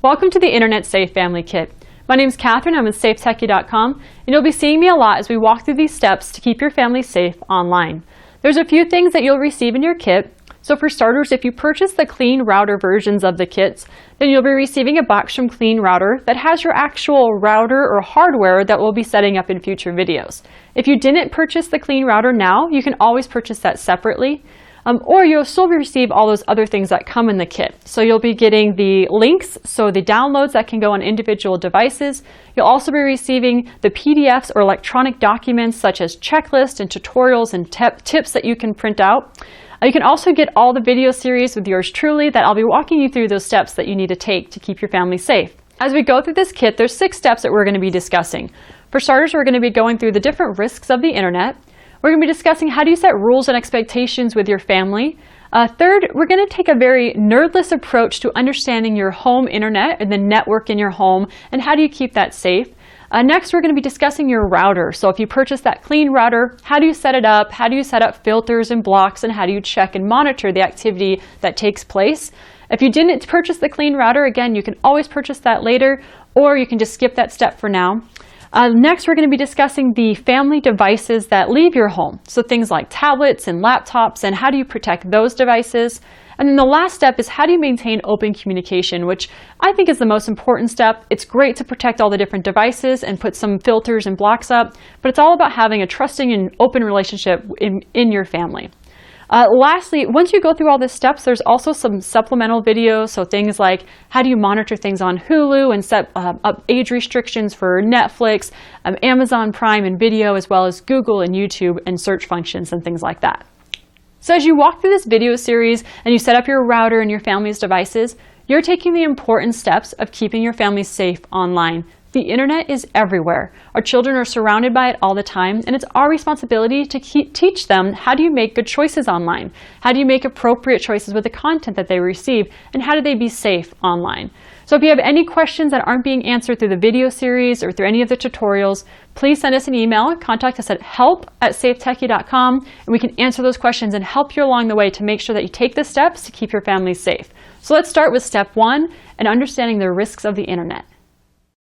Welcome to the Internet Safe Family Kit. My name is Catherine, I'm with SafeTechie.com, and you'll be seeing me a lot as we walk through these steps to keep your family safe online. There's a few things that you'll receive in your kit. So for starters, if you purchase the Clean Router versions of the kits, then you'll be receiving a box from Clean Router that has your actual router or hardware that we'll be setting up in future videos. If you didn't purchase the Clean Router now, you can always purchase that separately. Or you'll still receive all those other things that come in the kit. So you'll be getting the links, so the downloads that can go on individual devices. You'll also be receiving the PDFs or electronic documents such as checklists and tutorials and tips that you can print out. You can also get all the video series with yours truly that I'll be walking you through those steps that you need to take to keep your family safe. As we go through this kit, there's 6 steps that we're going to be discussing. For starters, we're going to be going through the different risks of the internet. We're going to be discussing how do you set rules and expectations with your family. Third, we're going to take a very nerdless approach to understanding your home internet and the network in your home and how do you keep that safe. Next, we're going to be discussing your router. So if you purchase that Clean Router, how do you set it up? How do you set up filters and blocks? And how do you check and monitor the activity that takes place? If you didn't purchase the Clean Router, again, you can always purchase that later, or you can just skip that step for now. Next, we're going to be discussing the family devices that leave your home. So things like tablets and laptops, and how do you protect those devices? And then the last step is how do you maintain open communication, which I think is the most important step. It's great to protect all the different devices and put some filters and blocks up, but it's all about having a trusting and open relationship in your family. Lastly, once you go through all these steps, there's also some supplemental videos, so things like how do you monitor things on Hulu and set up age restrictions for Netflix, Amazon Prime and video, as well as Google and YouTube and search functions and things like that. So as you walk through this video series and you set up your router and your family's devices, you're taking the important steps of keeping your family safe online. The internet is everywhere. Our children are surrounded by it all the time, and it's our responsibility to teach them how do you make good choices online? How do you make appropriate choices with the content that they receive? And how do they be safe online? So if you have any questions that aren't being answered through the video series or through any of the tutorials, please send us an email. Contact us at help@safetechie.com, and we can answer those questions and help you along the way to make sure that you take the steps to keep your family safe. So let's start with step 1 and understanding the risks of the internet.